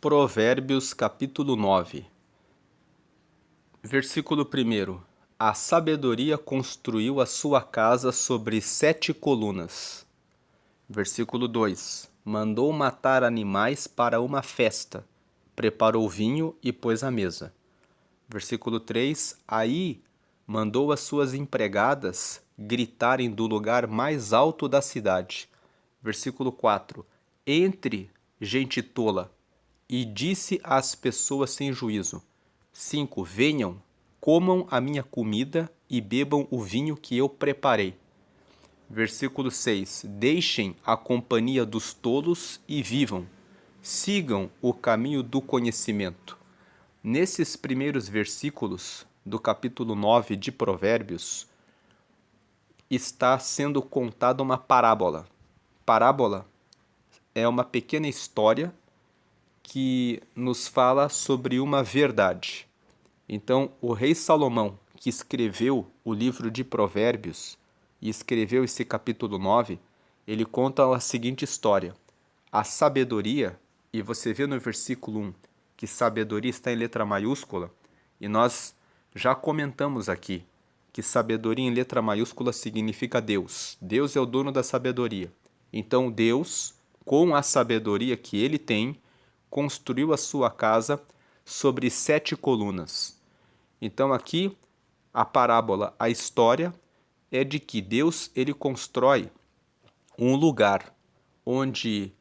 Provérbios capítulo 9, versículo 1. A sabedoria construiu a sua casa sobre 7 colunas. Versículo 2. Mandou matar animais para uma festa, preparou vinho e pôs à mesa. Versículo 3. Aí mandou as suas empregadas gritarem do lugar mais alto da cidade. Versículo 4. Entre, gente tola, e disse às pessoas sem juízo. 5. Venham, comam a minha comida e bebam o vinho que eu preparei. Versículo 6. Deixem a companhia dos tolos e vivam. Sigam o caminho do conhecimento. Nesses primeiros versículos do capítulo 9 de Provérbios, está sendo contada uma parábola. Parábola é uma pequena história que nos fala sobre uma verdade. Então, o rei Salomão, que escreveu o livro de Provérbios e escreveu esse capítulo 9, ele conta a seguinte história. A sabedoria, e você vê no versículo 1 que sabedoria está em letra maiúscula, e nós já comentamos aqui que sabedoria em letra maiúscula significa Deus. Deus é o dono da sabedoria. Então, Deus, com a sabedoria que ele tem, construiu a sua casa sobre 7 colunas. Então aqui a parábola, a história é de que Deus ele constrói um lugar onde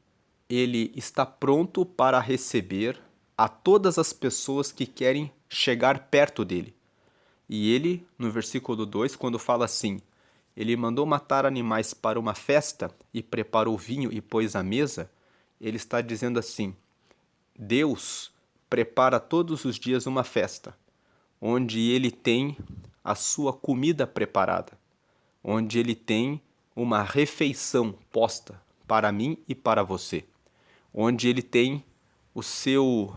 ele está pronto para receber a todas as pessoas que querem chegar perto dele. E ele, no versículo 2, quando fala assim, ele mandou matar animais para uma festa e preparou vinho e pôs à mesa, ele está dizendo assim, Deus prepara todos os dias uma festa, onde ele tem a sua comida preparada, onde ele tem uma refeição posta para mim e para você, onde ele tem o seu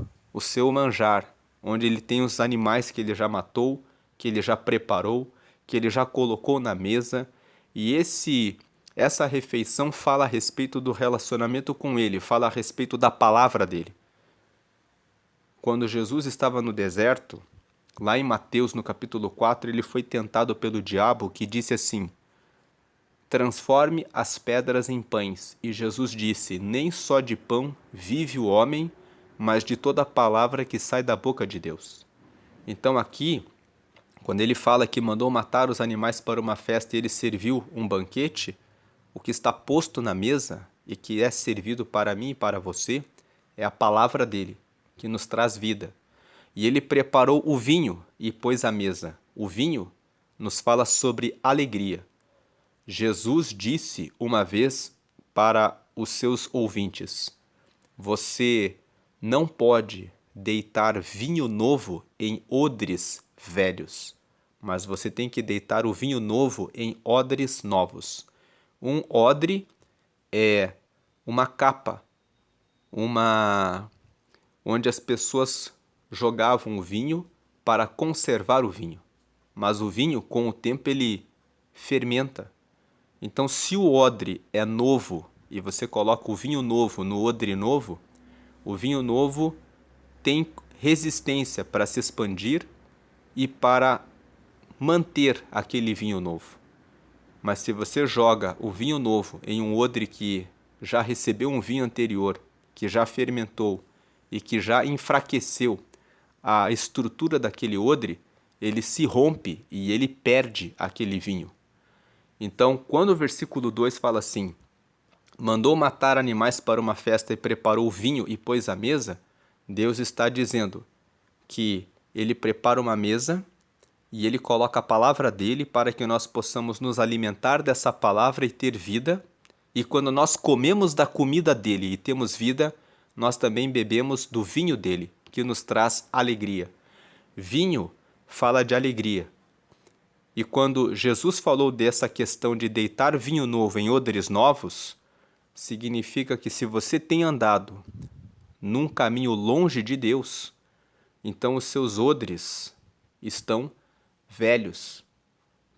manjar, onde ele tem os animais que ele já matou, que ele já preparou, que ele já colocou na mesa, e essa refeição fala a respeito do relacionamento com ele, fala a respeito da palavra dele. Quando Jesus estava no deserto, lá em Mateus, no capítulo 4, ele foi tentado pelo diabo, que disse assim, transforme as pedras em pães. E Jesus disse, nem só de pão vive o homem, mas de toda a palavra que sai da boca de Deus. Então aqui, quando ele fala que mandou matar os animais para uma festa e ele serviu um banquete, o que está posto na mesa e que é servido para mim e para você é a palavra dele, que nos traz vida. E ele preparou o vinho e pôs à mesa. O vinho nos fala sobre alegria. Jesus disse uma vez para os seus ouvintes, você não pode deitar vinho novo em odres velhos, mas você tem que deitar o vinho novo em odres novos. Um odre é uma capa, onde as pessoas jogavam o vinho para conservar o vinho. Mas o vinho, com o tempo, ele fermenta. Então, se o odre é novo e você coloca o vinho novo no odre novo, o vinho novo tem resistência para se expandir e para manter aquele vinho novo. Mas se você joga o vinho novo em um odre que já recebeu um vinho anterior, que já fermentou e que já enfraqueceu a estrutura daquele odre, ele se rompe e ele perde aquele vinho. Então, quando o versículo 2 fala assim, mandou matar animais para uma festa e preparou vinho e pôs à mesa, Deus está dizendo que ele prepara uma mesa e ele coloca a palavra dele para que nós possamos nos alimentar dessa palavra e ter vida. E quando nós comemos da comida dele e temos vida, nós também bebemos do vinho dele, que nos traz alegria. Vinho fala de alegria. E quando Jesus falou dessa questão de deitar vinho novo em odres novos, significa que se você tem andado num caminho longe de Deus, então os seus odres estão velhos.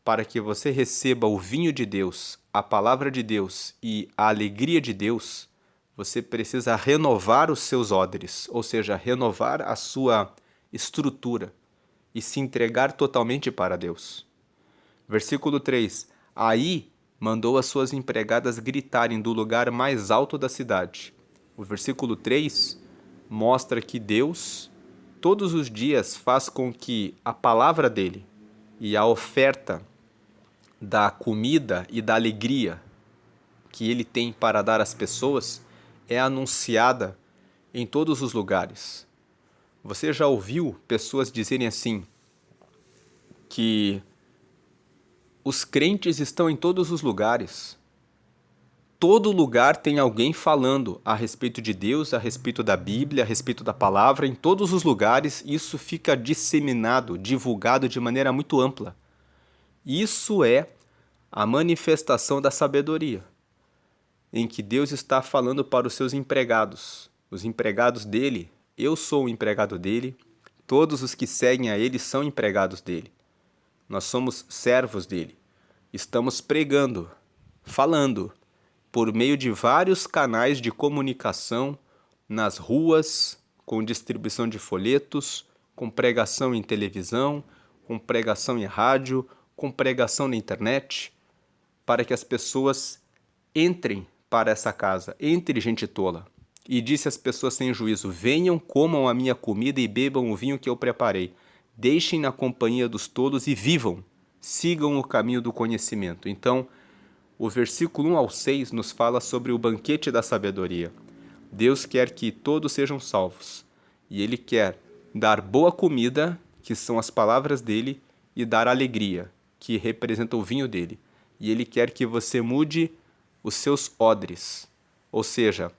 Para que você receba o vinho de Deus, a palavra de Deus e a alegria de Deus, Você precisa renovar os seus odres, ou seja, renovar a sua estrutura e se entregar totalmente para Deus. Versículo 3: Aí mandou as suas empregadas gritarem do lugar mais alto da cidade. O versículo 3 mostra que Deus, todos os dias, faz com que a palavra dele e a oferta da comida e da alegria que ele tem para dar às pessoas é anunciada em todos os lugares. Você já ouviu pessoas dizerem assim, que os crentes estão em todos os lugares. Todo lugar tem alguém falando a respeito de Deus, a respeito da Bíblia, a respeito da palavra. Em todos os lugares isso fica disseminado, divulgado de maneira muito ampla. Isso é a manifestação da sabedoria, em que Deus está falando para os seus empregados. Os empregados dele, eu sou o empregado dele, todos os que seguem a ele são empregados dele. Nós somos servos dele. Estamos pregando, falando, por meio de vários canais de comunicação, nas ruas, com distribuição de folhetos, com pregação em televisão, com pregação em rádio, com pregação na internet, para que as pessoas entrem para essa casa, entre gente tola. E disse às pessoas sem juízo: venham, comam a minha comida e bebam o vinho que eu preparei. Deixem na companhia dos tolos e vivam, sigam o caminho do conhecimento. Então, o versículo 1 ao 6 nos fala sobre o banquete da sabedoria. Deus quer que todos sejam salvos, e Ele quer dar boa comida, que são as palavras dele, e dar alegria, que representa o vinho dele. E Ele quer que você mude os seus odres, ou seja,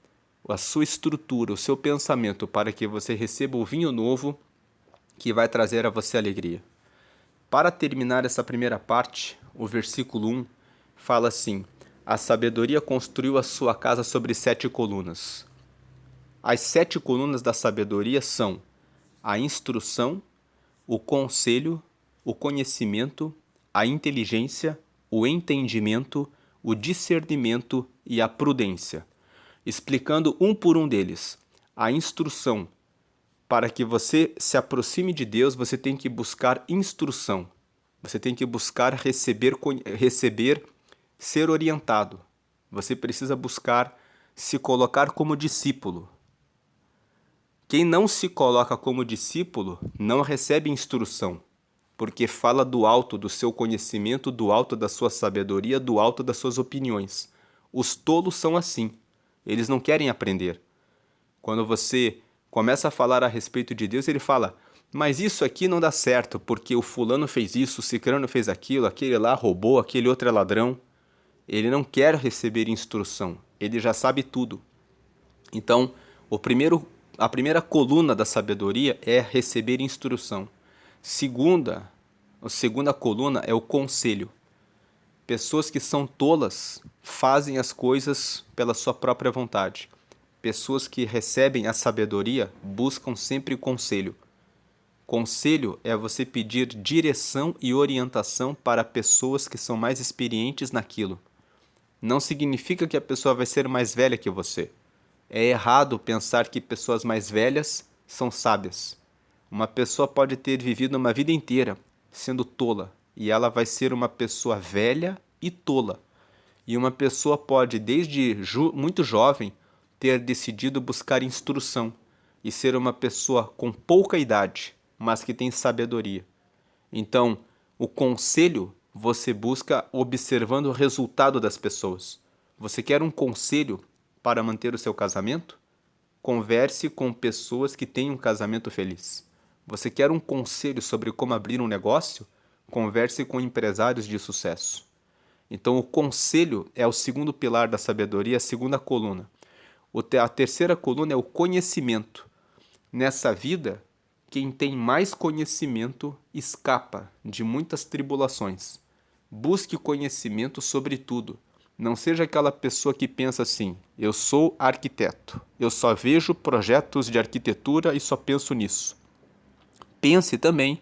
a sua estrutura, o seu pensamento, para que você receba o vinho novo, que vai trazer a você alegria. Para terminar essa primeira parte, o versículo 1 fala assim: a sabedoria construiu a sua casa sobre 7 colunas. As 7 colunas da sabedoria são a instrução, o conselho, o conhecimento, a inteligência, o entendimento, o discernimento e a prudência. Explicando um por um deles. A instrução. Para que você se aproxime de Deus, você tem que buscar instrução. Você tem que buscar receber, ser orientado. Você precisa buscar se colocar como discípulo. Quem não se coloca como discípulo não recebe instrução, porque fala do alto do seu conhecimento, do alto da sua sabedoria, do alto das suas opiniões. Os tolos são assim. Eles não querem aprender. Quando você começa a falar a respeito de Deus, ele fala: mas isso aqui não dá certo, porque o fulano fez isso, o cicrano fez aquilo, aquele lá roubou, aquele outro é ladrão. Ele não quer receber instrução, ele já sabe tudo. Então, a primeira coluna da sabedoria é receber instrução. A segunda coluna é o conselho. Pessoas que são tolas fazem as coisas pela sua própria vontade. Pessoas que recebem a sabedoria buscam sempre conselho. Conselho é você pedir direção e orientação para pessoas que são mais experientes naquilo. Não significa que a pessoa vai ser mais velha que você. É errado pensar que pessoas mais velhas são sábias. Uma pessoa pode ter vivido uma vida inteira sendo tola, e ela vai ser uma pessoa velha e tola. E uma pessoa pode, desde muito jovem, ter decidido buscar instrução e ser uma pessoa com pouca idade, mas que tem sabedoria. Então, o conselho você busca observando o resultado das pessoas. Você quer um conselho para manter o seu casamento? Converse com pessoas que têm um casamento feliz. Você quer um conselho sobre como abrir um negócio? Converse com empresários de sucesso. Então, o conselho é o segundo pilar da sabedoria, a segunda coluna. A terceira coluna é o conhecimento. Nessa vida, quem tem mais conhecimento escapa de muitas tribulações. Busque conhecimento sobre tudo. Não seja aquela pessoa que pensa assim: eu sou arquiteto, eu só vejo projetos de arquitetura e só penso nisso. Pense também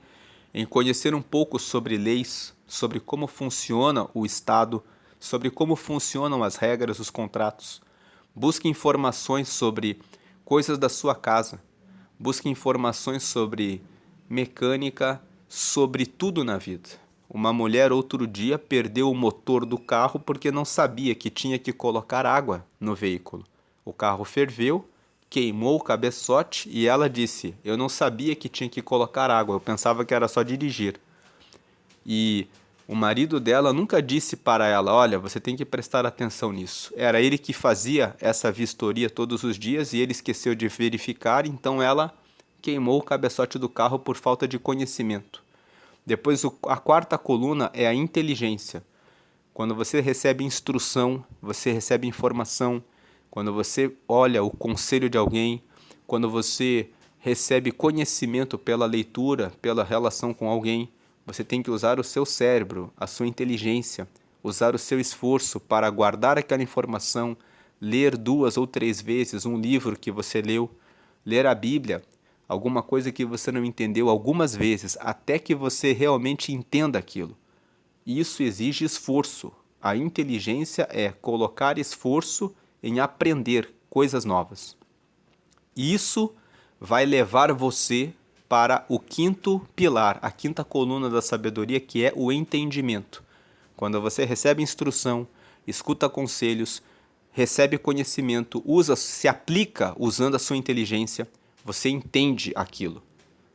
em conhecer um pouco sobre leis, sobre como funciona o Estado, sobre como funcionam as regras, os contratos. Busque informações sobre coisas da sua casa. Busque informações sobre mecânica, sobre tudo na vida. Uma mulher outro dia perdeu o motor do carro porque não sabia que tinha que colocar água no veículo. O carro ferveu, queimou o cabeçote e ela disse: "Eu não sabia que tinha que colocar água, eu pensava que era só dirigir." E o marido dela nunca disse para ela: "Olha, você tem que prestar atenção nisso." Era ele que fazia essa vistoria todos os dias e ele esqueceu de verificar, então ela queimou o cabeçote do carro por falta de conhecimento. Depois, a quarta coluna é a inteligência. Quando você recebe instrução, você recebe informação, quando você olha o conselho de alguém, quando você recebe conhecimento pela leitura, pela relação com alguém, você tem que usar o seu cérebro, a sua inteligência, usar o seu esforço para guardar aquela informação, ler 2 ou 3 vezes um livro que você leu, ler a Bíblia, alguma coisa que você não entendeu algumas vezes, até que você realmente entenda aquilo. Isso exige esforço. A inteligência é colocar esforço em aprender coisas novas. Isso vai levar você para o quinto pilar, a quinta coluna da sabedoria, que é o entendimento. Quando você recebe instrução, escuta conselhos, recebe conhecimento, se aplica usando a sua inteligência, você entende aquilo.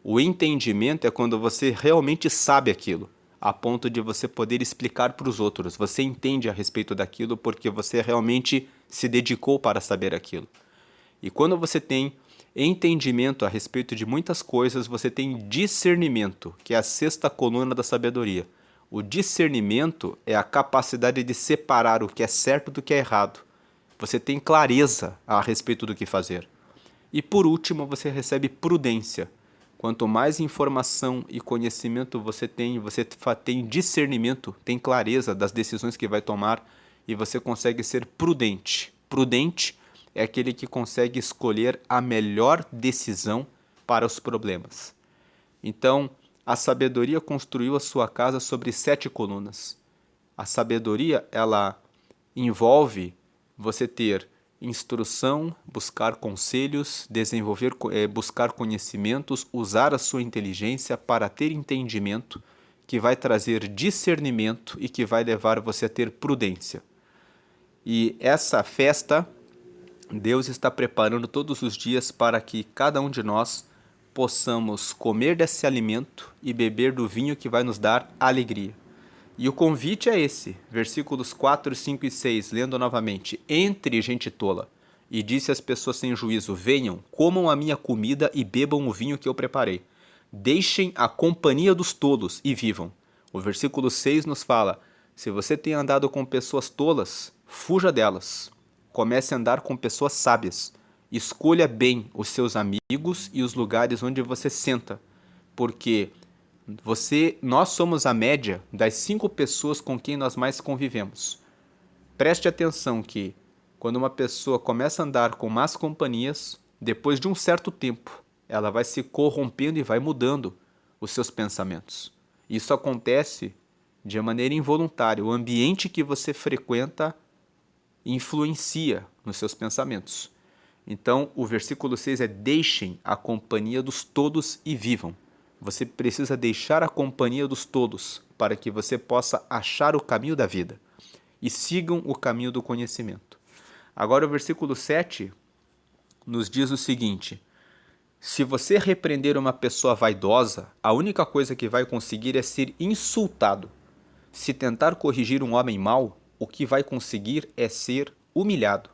O entendimento é quando você realmente sabe aquilo, a ponto de você poder explicar para os outros. Você entende a respeito daquilo porque você realmente se dedicou para saber aquilo. E quando você tem entendimento a respeito de muitas coisas, você tem discernimento, que é a sexta coluna da sabedoria. O discernimento é a capacidade de separar o que é certo do que é errado. Você tem clareza a respeito do que fazer. E por último, você recebe prudência. Quanto mais informação e conhecimento você tem discernimento, tem clareza das decisões que vai tomar e você consegue ser prudente. Prudente é aquele que consegue escolher a melhor decisão para os problemas. Então, a sabedoria construiu a sua casa sobre 7 colunas. A sabedoria, ela envolve você ter instrução, buscar conselhos, buscar conhecimentos, usar a sua inteligência para ter entendimento, que vai trazer discernimento e que vai levar você a ter prudência. E essa festa, Deus está preparando todos os dias para que cada um de nós possamos comer desse alimento e beber do vinho que vai nos dar alegria. E o convite é esse, versículos 4, 5 e 6, lendo novamente: "Entre gente tola, e disse às pessoas sem juízo: venham, comam a minha comida e bebam o vinho que eu preparei. Deixem a companhia dos tolos e vivam." O versículo 6 nos fala: se você tem andado com pessoas tolas, fuja delas. Comece a andar com pessoas sábias. Escolha bem os seus amigos e os lugares onde você senta, porque nós somos a média das 5 pessoas com quem nós mais convivemos. Preste atenção que quando uma pessoa começa a andar com más companhias, depois de um certo tempo, ela vai se corrompendo e vai mudando os seus pensamentos. Isso acontece de maneira involuntária. O ambiente que você frequenta influencia nos seus pensamentos. Então, o versículo 6 é: deixem a companhia dos todos e vivam. Você precisa deixar a companhia dos todos para que você possa achar o caminho da vida. E sigam o caminho do conhecimento. Agora o versículo 7 nos diz o seguinte: se você repreender uma pessoa vaidosa, a única coisa que vai conseguir é ser insultado. Se tentar corrigir um homem mau, o que vai conseguir é ser humilhado.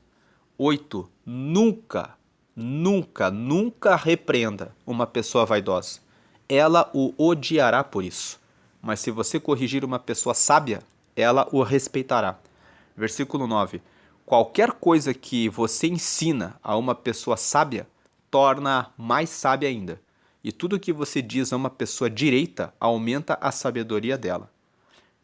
8. Nunca, nunca, nunca repreenda uma pessoa vaidosa. Ela o odiará por isso. Mas se você corrigir uma pessoa sábia, ela o respeitará. Versículo 9. Qualquer coisa que você ensina a uma pessoa sábia, torna mais sábia ainda. E tudo que você diz a uma pessoa direita, aumenta a sabedoria dela.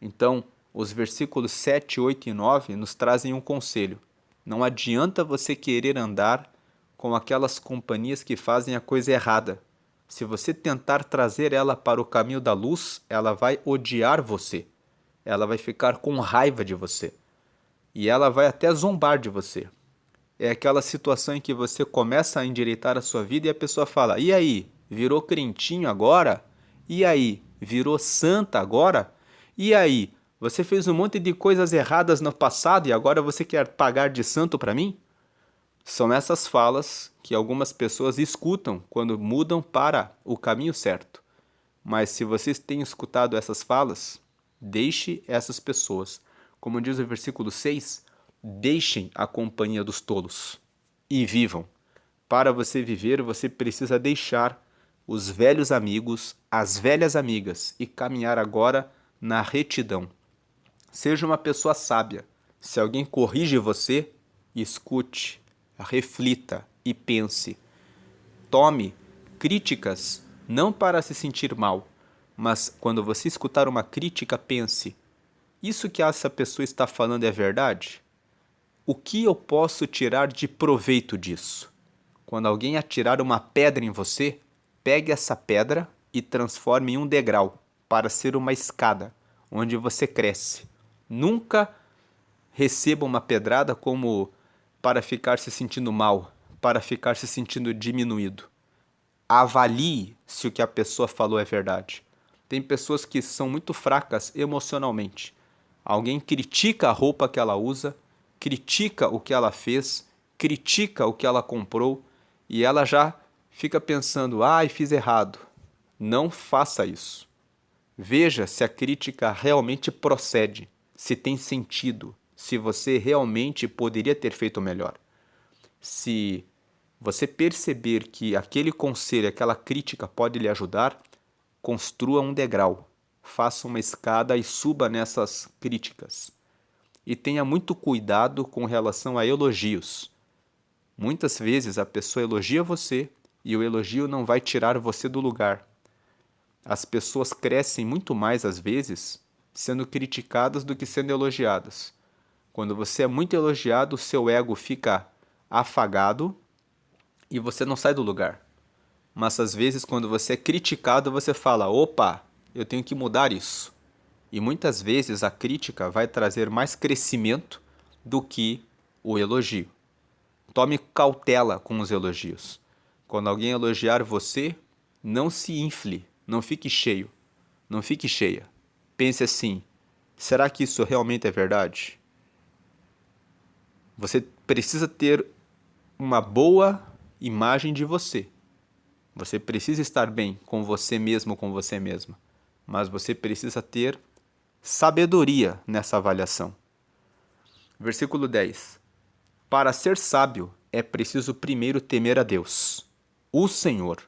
Então, os versículos 7, 8 e 9 nos trazem um conselho. Não adianta você querer andar com aquelas companhias que fazem a coisa errada. Se você tentar trazer ela para o caminho da luz, ela vai odiar você. Ela vai ficar com raiva de você. E ela vai até zombar de você. é aquela situação em que você começa a endireitar a sua vida e a pessoa fala: "E aí, virou crentinho agora? E aí, virou santa agora? E aí, você fez um monte de coisas erradas no passado e agora você quer pagar de santo para mim?" São essas falas que algumas pessoas escutam quando mudam para o caminho certo. Mas se vocês têm escutado essas falas, deixe essas pessoas. Como diz o versículo 6, deixem a companhia dos tolos e vivam. Para você viver, você precisa deixar os velhos amigos, as velhas amigas e caminhar agora na retidão. Seja uma pessoa sábia. Se alguém corrige você, escute, reflita e pense. Tome críticas não para se sentir mal, mas quando você escutar uma crítica, pense: isso que essa pessoa está falando é verdade? O que eu posso tirar de proveito disso? Quando alguém atirar uma pedra em você, pegue essa pedra e transforme em um degrau para ser uma escada onde você cresce. Nunca receba uma pedrada como para ficar se sentindo mal, para ficar se sentindo diminuído. Avalie se o que a pessoa falou é verdade. Tem pessoas que são muito fracas emocionalmente. Alguém critica a roupa que ela usa, critica o que ela fez, critica o que ela comprou e ela já fica pensando: ai, fiz errado. Não faça isso. Veja se a crítica realmente procede, se tem sentido, se você realmente poderia ter feito melhor. Se você perceber que aquele conselho, aquela crítica pode lhe ajudar, construa um degrau, faça uma escada e suba nessas críticas. E tenha muito cuidado com relação a elogios. Muitas vezes a pessoa elogia você e o elogio não vai tirar você do lugar. As pessoas crescem muito mais, às vezes, sendo criticadas do que sendo elogiadas. Quando você é muito elogiado, o seu ego fica afagado e você não sai do lugar. Mas às vezes, quando você é criticado, você fala: opa, eu tenho que mudar isso. E muitas vezes a crítica vai trazer mais crescimento do que o elogio. Tome cautela com os elogios. Quando alguém elogiar você, não se infle, não fique cheio, não fique cheia. Pense assim: será que isso realmente é verdade? Você precisa ter uma boa imagem de você. Você precisa estar bem com você mesmo, com você mesma. Mas você precisa ter sabedoria nessa avaliação. Versículo 10. Para ser sábio, é preciso primeiro temer a Deus, o Senhor.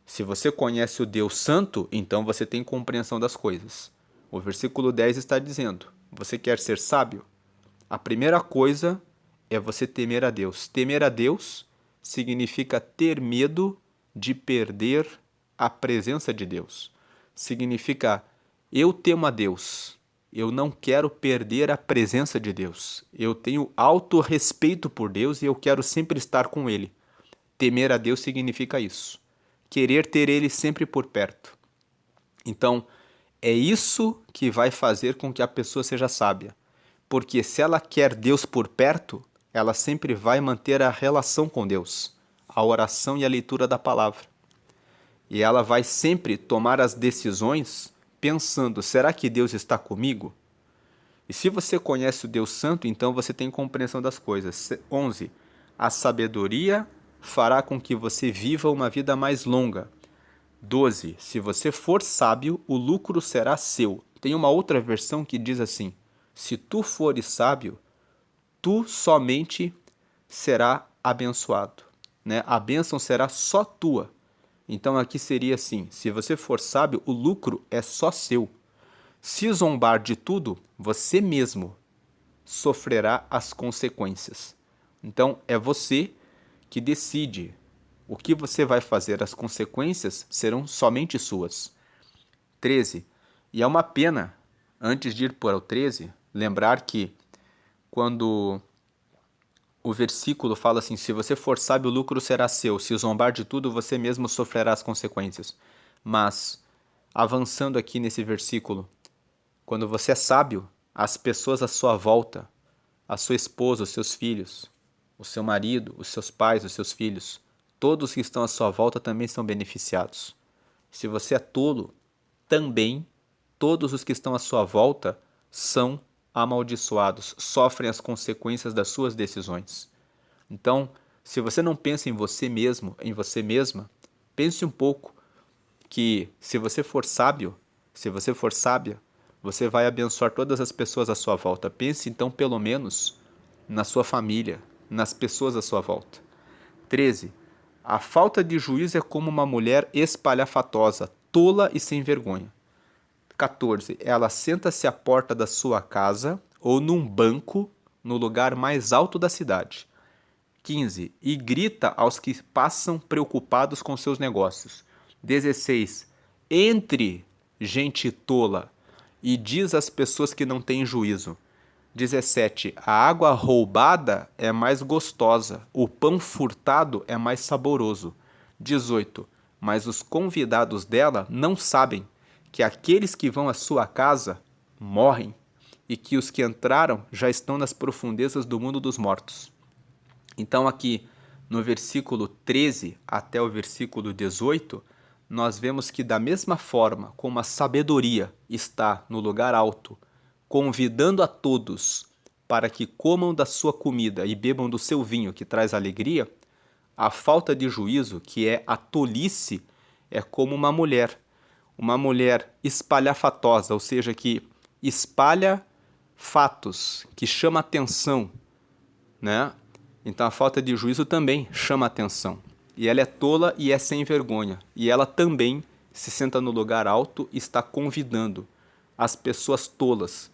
Se você conhece o Deus Santo, então você tem compreensão das coisas. O versículo 10 está dizendo: você quer ser sábio? A primeira coisa é você temer a Deus. Temer a Deus significa ter medo de perder a presença de Deus. Significa: eu temo a Deus. Eu não quero perder a presença de Deus. Eu tenho autorrespeito por Deus e eu quero sempre estar com Ele. Temer a Deus significa isso. Querer ter Ele sempre por perto. Então, é isso que vai fazer com que a pessoa seja sábia. Porque se ela quer Deus por perto, ela sempre vai manter a relação com Deus, a oração e a leitura da palavra. E ela vai sempre tomar as decisões pensando: será que Deus está comigo? E se você conhece o Deus Santo, então você tem compreensão das coisas. 11. A sabedoria fará com que você viva uma vida mais longa. 12. Se você for sábio, o lucro será seu. Tem uma outra versão que diz assim: se tu fores sábio, tu somente será abençoado, né? A bênção será só tua. Então aqui seria assim: se você for sábio, o lucro é só seu. Se zombar de tudo, você mesmo sofrerá as consequências. Então é você que decide o que você vai fazer, as consequências serão somente suas. 13. E é uma pena, antes de ir para o 13, lembrar que quando o versículo fala assim: se você for sábio, o lucro será seu. Se zombar de tudo, você mesmo sofrerá as consequências. Mas, avançando aqui nesse versículo, quando você é sábio, as pessoas à sua volta, a sua esposa, os seus filhos, o seu marido, os seus pais, os seus filhos, todos que estão à sua volta também são beneficiados. Se você é tolo, também todos os que estão à sua volta são amaldiçoados, sofrem as consequências das suas decisões. Então, se você não pensa em você mesmo, em você mesma, pense um pouco que se você for sábio, se você for sábia, você vai abençoar todas as pessoas à sua volta. Pense então pelo menos na sua família, nas pessoas à sua volta. 13. A falta de juízo é como uma mulher espalhafatosa, tola e sem vergonha. 14. Ela senta-se à porta da sua casa ou num banco no lugar mais alto da cidade. 15. E grita aos que passam preocupados com seus negócios. 16. Entre gente tola e diz às pessoas que não têm juízo. 17. A água roubada é mais gostosa, o pão furtado é mais saboroso. 18. Mas os convidados dela não sabem que aqueles que vão à sua casa morrem e que os que entraram já estão nas profundezas do mundo dos mortos. Então aqui no versículo 13 até o versículo 18, nós vemos que da mesma forma como a sabedoria está no lugar alto, convidando a todos para que comam da sua comida e bebam do seu vinho que traz alegria, a falta de juízo, que é a tolice, é como uma mulher espalhafatosa, ou seja, que espalha fatos, que chama atenção, né? Então a falta de juízo também chama atenção. E ela é tola e é sem vergonha. E ela também se senta no lugar alto e está convidando as pessoas tolas.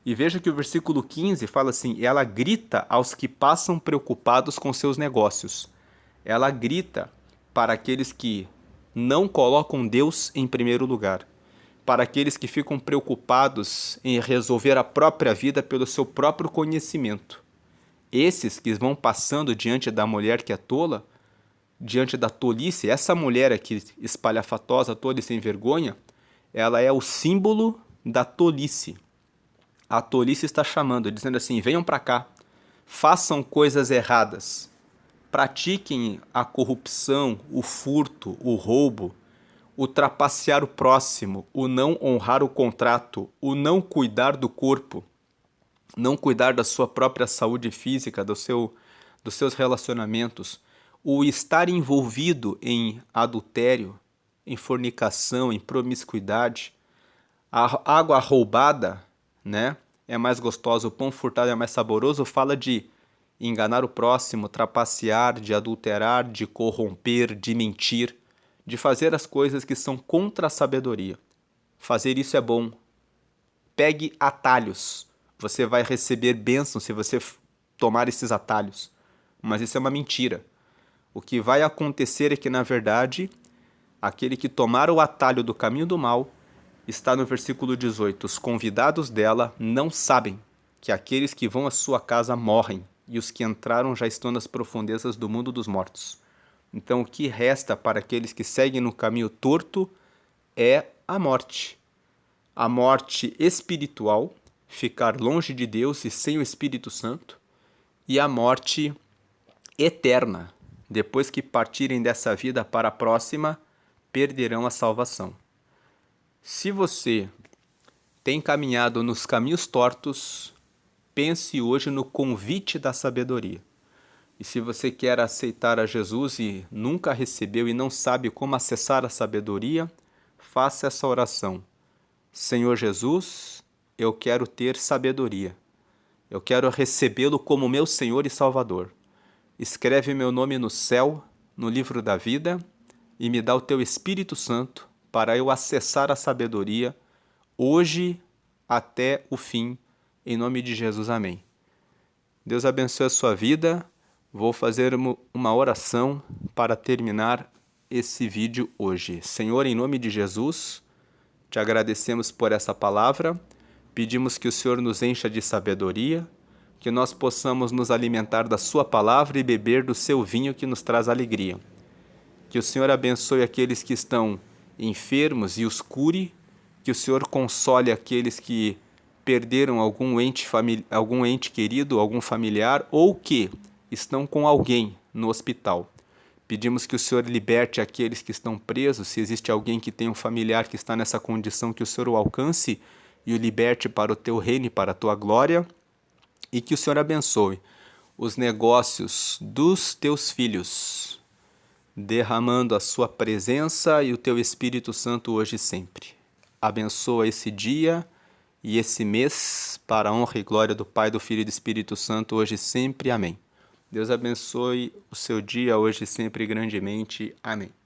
E veja que o versículo 15 fala assim: ela grita aos que passam preocupados com seus negócios. Ela grita para aqueles que não colocam Deus em primeiro lugar, para aqueles que ficam preocupados em resolver a própria vida pelo seu próprio conhecimento. Esses que vão passando diante da mulher que é tola, diante da tolice, essa mulher aqui espalhafatosa, tola e sem vergonha, ela é o símbolo da tolice. A tolice está chamando, dizendo assim: venham para cá, façam coisas erradas, pratiquem a corrupção, o furto, o roubo, o trapacear o próximo, o não honrar o contrato, o não cuidar do corpo, não cuidar da sua própria saúde física, dos seus relacionamentos, o estar envolvido em adultério, em fornicação, em promiscuidade, a água roubada, né, é mais gostosa, o pão furtado é mais saboroso, fala de enganar o próximo, trapacear, de adulterar, de corromper, de mentir, de fazer as coisas que são contra a sabedoria. Fazer isso é bom. Pegue atalhos. Você vai receber bênção se você tomar esses atalhos. Mas isso é uma mentira. O que vai acontecer é que, na verdade, aquele que tomar o atalho do caminho do mal, está no versículo 18, os convidados dela não sabem que aqueles que vão à sua casa morrem e os que entraram já estão nas profundezas do mundo dos mortos. Então o que resta para aqueles que seguem no caminho torto é a morte. A morte espiritual, ficar longe de Deus e sem o Espírito Santo, e a morte eterna. Depois que partirem dessa vida para a próxima, perderão a salvação. Se você tem caminhado nos caminhos tortos, pense hoje no convite da sabedoria. E se você quer aceitar a Jesus e nunca recebeu e não sabe como acessar a sabedoria, faça essa oração. Senhor Jesus, eu quero ter sabedoria. Eu quero recebê-lo como meu Senhor e Salvador. Escreve meu nome no céu, no livro da vida, e me dá o teu Espírito Santo para eu acessar a sabedoria hoje até o fim, em nome de Jesus, amém. Deus abençoe a sua vida. Vou fazer uma oração para terminar esse vídeo hoje. Senhor, em nome de Jesus, te agradecemos por essa palavra, pedimos que o Senhor nos encha de sabedoria, que nós possamos nos alimentar da sua palavra e beber do seu vinho que nos traz alegria. Que o Senhor abençoe aqueles que estão enfermos e os cure, que o Senhor console aqueles que perderam algum ente querido, algum familiar, ou que estão com alguém no hospital. Pedimos que o Senhor liberte aqueles que estão presos. Se existe alguém que tem um familiar que está nessa condição, que o Senhor o alcance e o liberte para o teu reino e para a tua glória. E que o Senhor abençoe os negócios dos teus filhos, derramando a sua presença e o teu Espírito Santo hoje e sempre. Abençoa esse dia e esse mês para a honra e glória do Pai, do Filho e do Espírito Santo hoje e sempre. Amém. Deus abençoe o seu dia hoje e sempre grandemente. Amém.